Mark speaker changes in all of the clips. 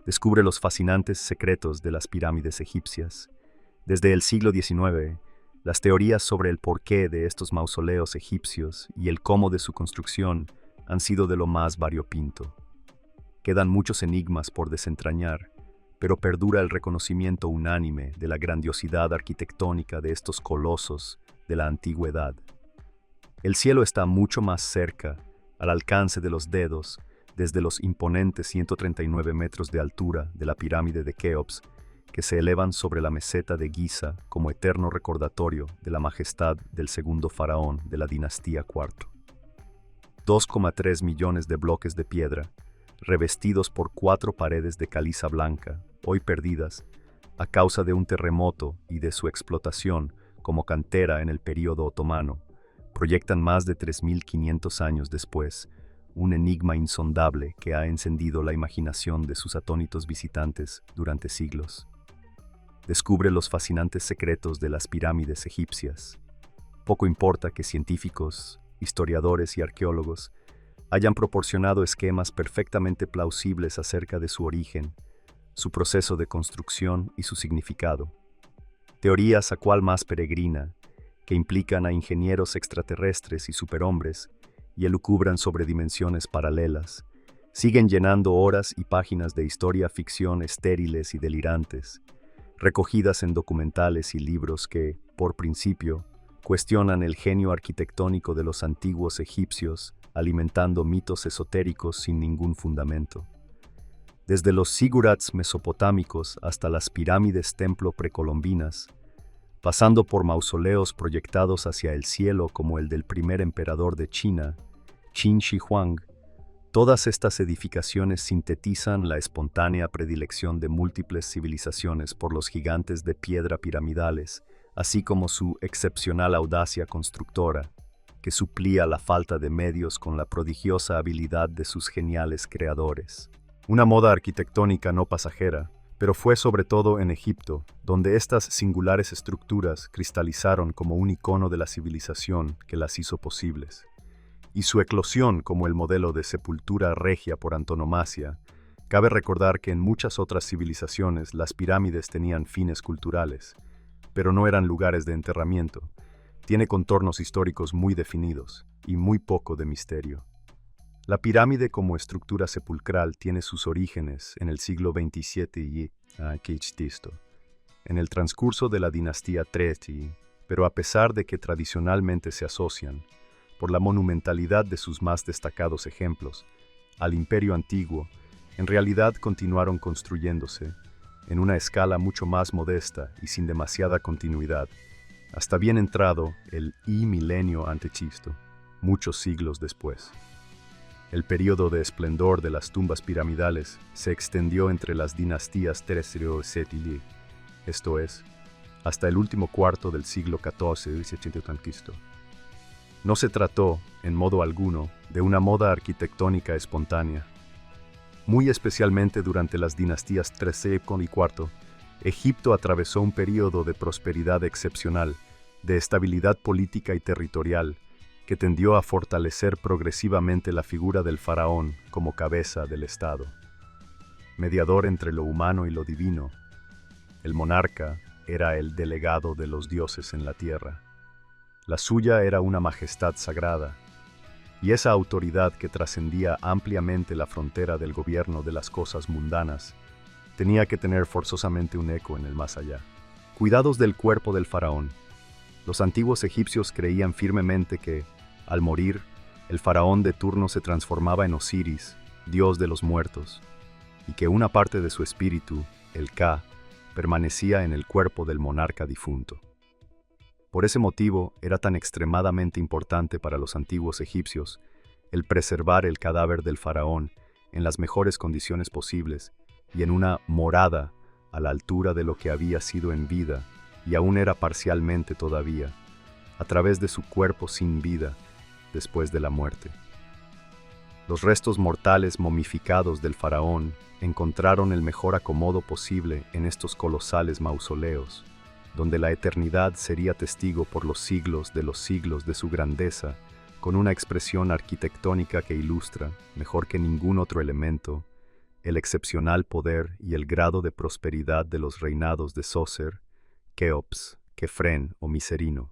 Speaker 1: descubre los fascinantes secretos de las pirámides egipcias. Desde el siglo XIX, las teorías sobre el porqué de estos mausoleos egipcios y el cómo de su construcción han sido de lo más variopinto. Quedan muchos enigmas por desentrañar, pero perdura el reconocimiento unánime de la grandiosidad arquitectónica de estos colosos de la antigüedad. El cielo está mucho más cerca, al alcance de los dedos, desde los imponentes 139 metros de altura de la pirámide de Keops, que se elevan sobre la meseta de Giza como eterno recordatorio de la majestad del segundo faraón de la dinastía IV. 2,3 millones de bloques de piedra, revestidos por 4 paredes de caliza blanca, hoy perdidas, a causa de un terremoto y de su explotación como cantera en el período otomano, proyectan más de 3.500 años después, un enigma insondable que ha encendido la imaginación de sus atónitos visitantes durante siglos. Descubre los fascinantes secretos de las pirámides egipcias. Poco importa que científicos, historiadores y arqueólogos hayan proporcionado esquemas perfectamente plausibles acerca de su origen, su proceso de construcción y su significado. Teorías a cual más peregrina, que implican a ingenieros extraterrestres y superhombres y elucubran sobre dimensiones paralelas, siguen llenando horas y páginas de historia-ficción estériles y delirantes, recogidas en documentales y libros que, por principio, cuestionan el genio arquitectónico de los antiguos egipcios, alimentando mitos esotéricos sin ningún fundamento. Desde los zigurats mesopotámicos hasta las pirámides templo precolombinas, pasando por mausoleos proyectados hacia el cielo como el del primer emperador de China, Qin Shi Huang, todas estas edificaciones sintetizan la espontánea predilección de múltiples civilizaciones por los gigantes de piedra piramidales, así como su excepcional audacia constructora, que suplía la falta de medios con la prodigiosa habilidad de sus geniales creadores. Una moda arquitectónica no pasajera, pero fue sobre todo en Egipto, donde estas singulares estructuras cristalizaron como un icono de la civilización que las hizo posibles. Y su eclosión como el modelo de sepultura regia por antonomasia, cabe recordar que en muchas otras civilizaciones las pirámides tenían fines culturales, pero no eran lugares de enterramiento. Tiene contornos históricos muy definidos y muy poco de misterio. La pirámide como estructura sepulcral tiene sus orígenes en el siglo XXVII y en el transcurso de la dinastía III, pero a pesar de que tradicionalmente se asocian, por la monumentalidad de sus más destacados ejemplos, al Imperio Antiguo, en realidad continuaron construyéndose, en una escala mucho más modesta y sin demasiada continuidad, hasta bien entrado el milenio ante Cristo, muchos siglos después. El período de esplendor de las tumbas piramidales se extendió entre las dinastías III y VII, esto es, hasta el último cuarto del siglo XIV a.C. No se trató, en modo alguno, de una moda arquitectónica espontánea. Muy especialmente durante las dinastías III y IV, Egipto atravesó un período de prosperidad excepcional, de estabilidad política y territorial, que tendió a fortalecer progresivamente la figura del faraón como cabeza del Estado. Mediador entre lo humano y lo divino, el monarca era el delegado de los dioses en la tierra. La suya era una majestad sagrada, y esa autoridad que trascendía ampliamente la frontera del gobierno de las cosas mundanas, tenía que tener forzosamente un eco en el más allá. Cuidados del cuerpo del faraón. Los antiguos egipcios creían firmemente que, al morir, el faraón de turno se transformaba en Osiris, dios de los muertos, y que una parte de su espíritu, el Ka, permanecía en el cuerpo del monarca difunto. Por ese motivo era tan extremadamente importante para los antiguos egipcios el preservar el cadáver del faraón en las mejores condiciones posibles y en una morada a la altura de lo que había sido en vida y aún era parcialmente todavía, a través de su cuerpo sin vida después de la muerte. Los restos mortales momificados del faraón encontraron el mejor acomodo posible en estos colosales mausoleos, donde la eternidad sería testigo por los siglos de su grandeza, con una expresión arquitectónica que ilustra, mejor que ningún otro elemento, el excepcional poder y el grado de prosperidad de los reinados de Sócer, Keops, Kefren o Micerino.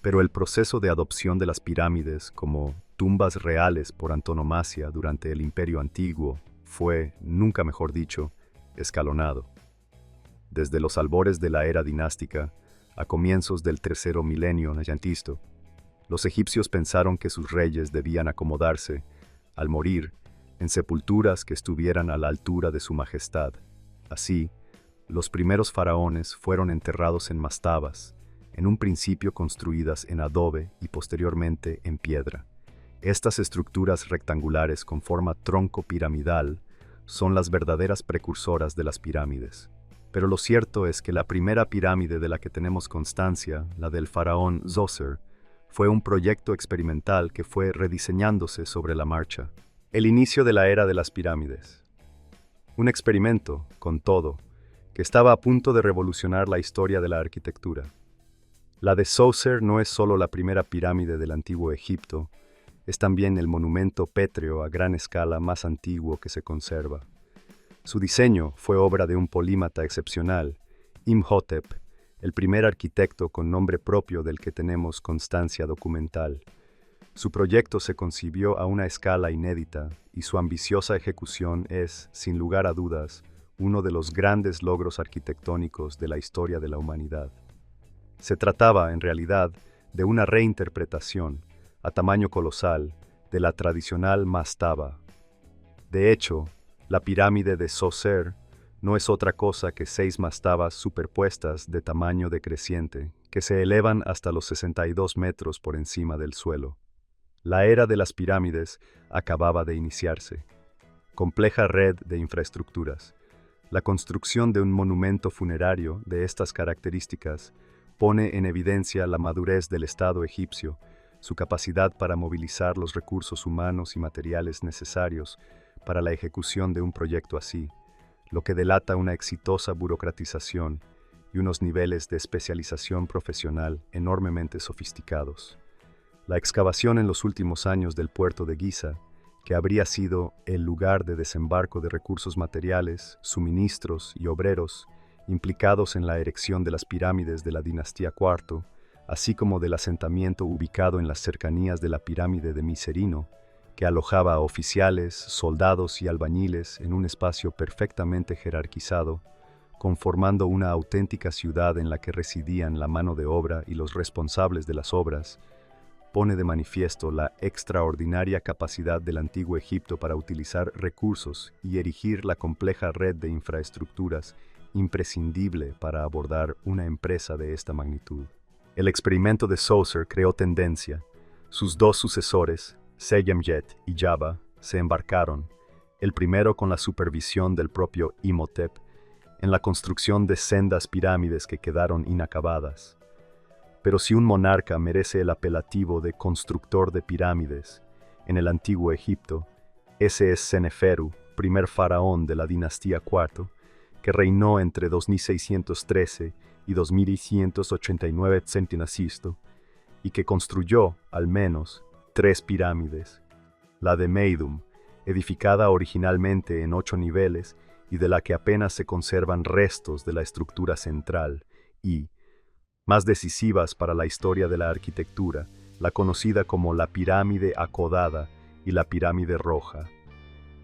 Speaker 1: Pero el proceso de adopción de las pirámides como tumbas reales por antonomasia durante el Imperio Antiguo fue, nunca mejor dicho, escalonado. Desde los albores de la era dinástica, a comienzos del tercer milenio Nayantisto, los egipcios pensaron que sus reyes debían acomodarse, al morir, en sepulturas que estuvieran a la altura de su majestad. Así, los primeros faraones fueron enterrados en mastabas, en un principio construidas en adobe y posteriormente en piedra. Estas estructuras rectangulares con forma tronco piramidal son las verdaderas precursoras de las pirámides. Pero lo cierto es que la primera pirámide de la que tenemos constancia, la del faraón Zoser, fue un proyecto experimental que fue rediseñándose sobre la marcha. El inicio de la era de las pirámides. Un experimento, con todo, que estaba a punto de revolucionar la historia de la arquitectura. La de Zoser no es solo la primera pirámide del antiguo Egipto, es también el monumento pétreo a gran escala más antiguo que se conserva. Su diseño fue obra de un polímata excepcional, Imhotep, el primer arquitecto con nombre propio del que tenemos constancia documental. Su proyecto se concibió a una escala inédita y su ambiciosa ejecución es, sin lugar a dudas, uno de los grandes logros arquitectónicos de la historia de la humanidad. Se trataba, en realidad, de una reinterpretación, a tamaño colosal, de la tradicional mastaba. De hecho, la pirámide de Zoser no es otra cosa que 6 mastabas superpuestas de tamaño decreciente, que se elevan hasta los 62 metros por encima del suelo. La era de las pirámides acababa de iniciarse. Compleja red de infraestructuras. La construcción de un monumento funerario de estas características pone en evidencia la madurez del Estado egipcio, su capacidad para movilizar los recursos humanos y materiales necesarios para la ejecución de un proyecto así, lo que delata una exitosa burocratización y unos niveles de especialización profesional enormemente sofisticados. La excavación en los últimos años del puerto de Giza, que habría sido el lugar de desembarco de recursos materiales, suministros y obreros implicados en la erección de las pirámides de la dinastía IV, así como del asentamiento ubicado en las cercanías de la pirámide de Micerino, que alojaba a oficiales, soldados y albañiles en un espacio perfectamente jerarquizado, conformando una auténtica ciudad en la que residían la mano de obra y los responsables de las obras, pone de manifiesto la extraordinaria capacidad del antiguo Egipto para utilizar recursos y erigir la compleja red de infraestructuras imprescindible para abordar una empresa de esta magnitud. El experimento de Zoser creó tendencia. Sus dos sucesores, Seyemjet y Jaba, se embarcaron, el primero con la supervisión del propio Imhotep, en la construcción de sendas pirámides que quedaron inacabadas. Pero si un monarca merece el apelativo de constructor de pirámides en el antiguo Egipto, ese es Seneferu, primer faraón de la dinastía IV, que reinó entre 2613 y 2189 Centinasisto, y que construyó, al menos, 3 pirámides. La de Meidum, edificada originalmente en 8 niveles y de la que apenas se conservan restos de la estructura central, y, más decisivas para la historia de la arquitectura, la conocida como la pirámide acodada y la pirámide roja.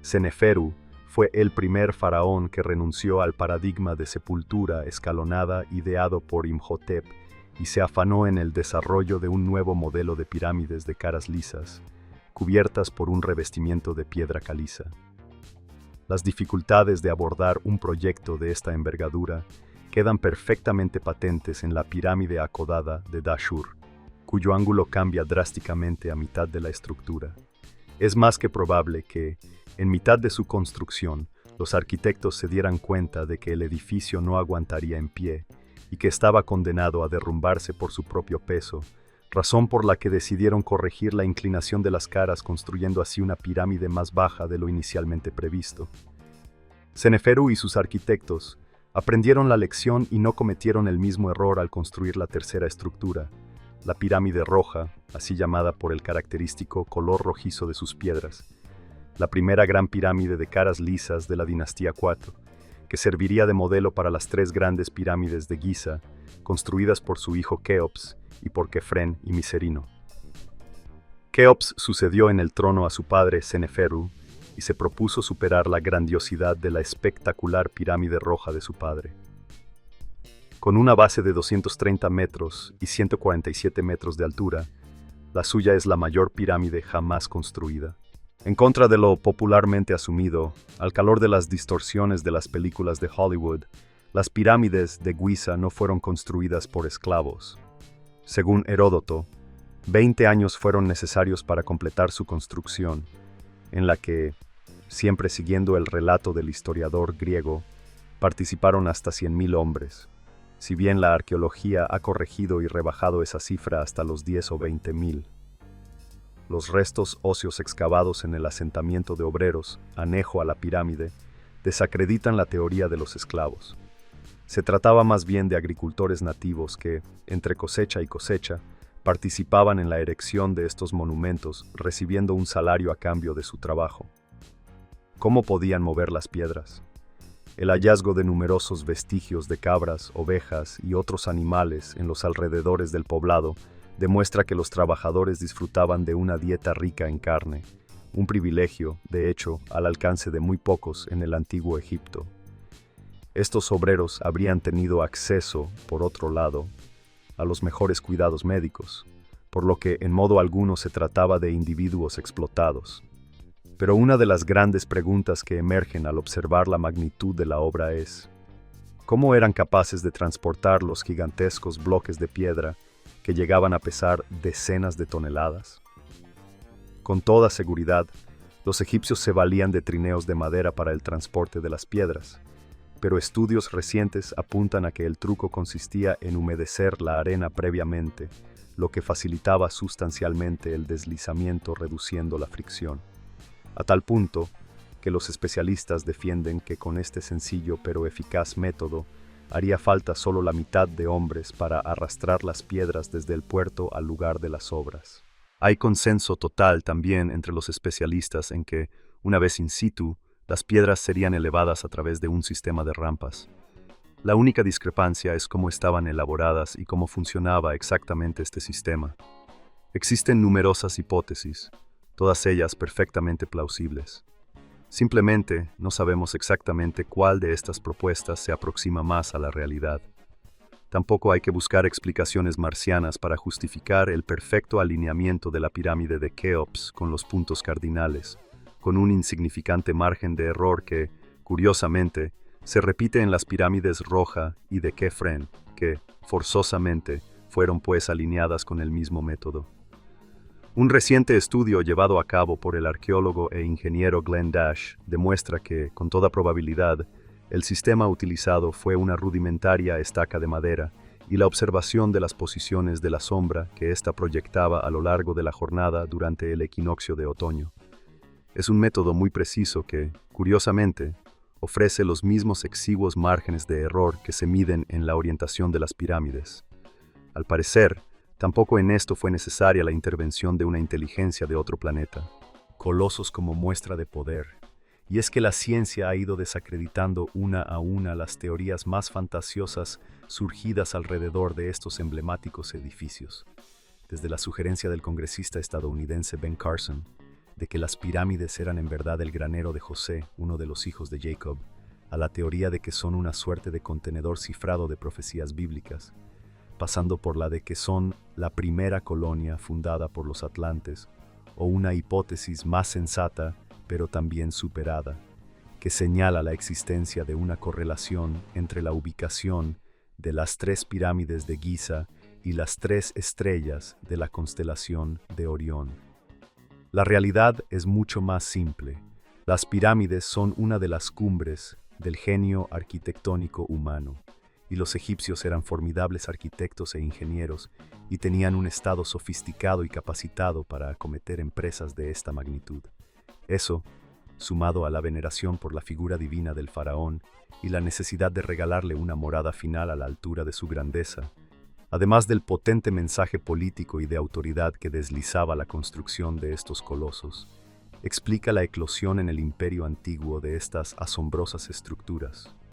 Speaker 1: Seneferu fue el primer faraón que renunció al paradigma de sepultura escalonada ideado por Imhotep y se afanó en el desarrollo de un nuevo modelo de pirámides de caras lisas, cubiertas por un revestimiento de piedra caliza. Las dificultades de abordar un proyecto de esta envergadura quedan perfectamente patentes en la pirámide acodada de Dashur, cuyo ángulo cambia drásticamente a mitad de la estructura. Es más que probable que, en mitad de su construcción, los arquitectos se dieran cuenta de que el edificio no aguantaría en pie y que estaba condenado a derrumbarse por su propio peso, razón por la que decidieron corregir la inclinación de las caras construyendo así una pirámide más baja de lo inicialmente previsto. Seneferu y sus arquitectos aprendieron la lección y no cometieron el mismo error al construir la tercera estructura, la pirámide roja, así llamada por el característico color rojizo de sus piedras. la primera gran pirámide de caras lisas de la dinastía 4, que serviría de modelo para las tres grandes pirámides de Giza, construidas por su hijo Keops y por Kefren y Miserino. Keops sucedió en el trono a su padre Seneferu y se propuso superar la grandiosidad de la espectacular pirámide roja de su padre. Con una base de 230 metros y 147 metros de altura, la suya es la mayor pirámide jamás construida. En contra de lo popularmente asumido, al calor de las distorsiones de las películas de Hollywood, las pirámides de Giza no fueron construidas por esclavos. Según Heródoto, 20 años fueron necesarios para completar su construcción, en la que, siempre siguiendo el relato del historiador griego, participaron hasta 100.000 hombres, si bien la arqueología ha corregido y rebajado esa cifra hasta los 10 o 20.000. Los restos óseos excavados en el asentamiento de obreros, anejo a la pirámide, desacreditan la teoría de los esclavos. Se trataba más bien de agricultores nativos que, entre cosecha y cosecha, participaban en la erección de estos monumentos, recibiendo un salario a cambio de su trabajo. ¿Cómo podían mover las piedras? El hallazgo de numerosos vestigios de cabras, ovejas y otros animales en los alrededores del poblado demuestra que los trabajadores disfrutaban de una dieta rica en carne, un privilegio, de hecho, al alcance de muy pocos en el antiguo Egipto. Estos obreros habrían tenido acceso, por otro lado, a los mejores cuidados médicos, por lo que en modo alguno se trataba de individuos explotados. Pero una de las grandes preguntas que emergen al observar la magnitud de la obra es: ¿cómo eran capaces de transportar los gigantescos bloques de piedra que llegaban a pesar decenas de toneladas? Con toda seguridad, los egipcios se valían de trineos de madera para el transporte de las piedras, pero estudios recientes apuntan a que el truco consistía en humedecer la arena previamente, lo que facilitaba sustancialmente el deslizamiento reduciendo la fricción. A tal punto que los especialistas defienden que con este sencillo pero eficaz método haría falta solo la mitad de hombres para arrastrar las piedras desde el puerto al lugar de las obras. Hay consenso total también entre los especialistas en que, una vez in situ, las piedras serían elevadas a través de un sistema de rampas. La única discrepancia es cómo estaban elaboradas y cómo funcionaba exactamente este sistema. Existen numerosas hipótesis, todas ellas perfectamente plausibles. Simplemente no sabemos exactamente cuál de estas propuestas se aproxima más a la realidad. Tampoco hay que buscar explicaciones marcianas para justificar el perfecto alineamiento de la pirámide de Keops con los puntos cardinales, con un insignificante margen de error que, curiosamente, se repite en las pirámides Roja y de Kefren, que, forzosamente, fueron pues alineadas con el mismo método. Un reciente estudio llevado a cabo por el arqueólogo e ingeniero Glenn Dash demuestra que, con toda probabilidad, el sistema utilizado fue una rudimentaria estaca de madera y la observación de las posiciones de la sombra que ésta proyectaba a lo largo de la jornada durante el equinoccio de otoño. Es un método muy preciso que, curiosamente, ofrece los mismos exiguos márgenes de error que se miden en la orientación de las pirámides. Al parecer, tampoco en esto fue necesaria la intervención de una inteligencia de otro planeta. Colosos como muestra de poder. Y es que la ciencia ha ido desacreditando una a una las teorías más fantasiosas surgidas alrededor de estos emblemáticos edificios. Desde la sugerencia del congresista estadounidense Ben Carson, de que las pirámides eran en verdad el granero de José, uno de los hijos de Jacob, a la teoría de que son una suerte de contenedor cifrado de profecías bíblicas, pasando por la de que son la primera colonia fundada por los atlantes, o una hipótesis más sensata, pero también superada, que señala la existencia de una correlación entre la ubicación de las tres pirámides de Giza y las tres estrellas de la constelación de Orión. La realidad es mucho más simple. Las pirámides son una de las cumbres del genio arquitectónico humano, y los egipcios eran formidables arquitectos e ingenieros y tenían un estado sofisticado y capacitado para acometer empresas de esta magnitud. Eso, sumado a la veneración por la figura divina del faraón y la necesidad de regalarle una morada final a la altura de su grandeza, además del potente mensaje político y de autoridad que deslizaba la construcción de estos colosos, explica la eclosión en el Imperio Antiguo de estas asombrosas estructuras.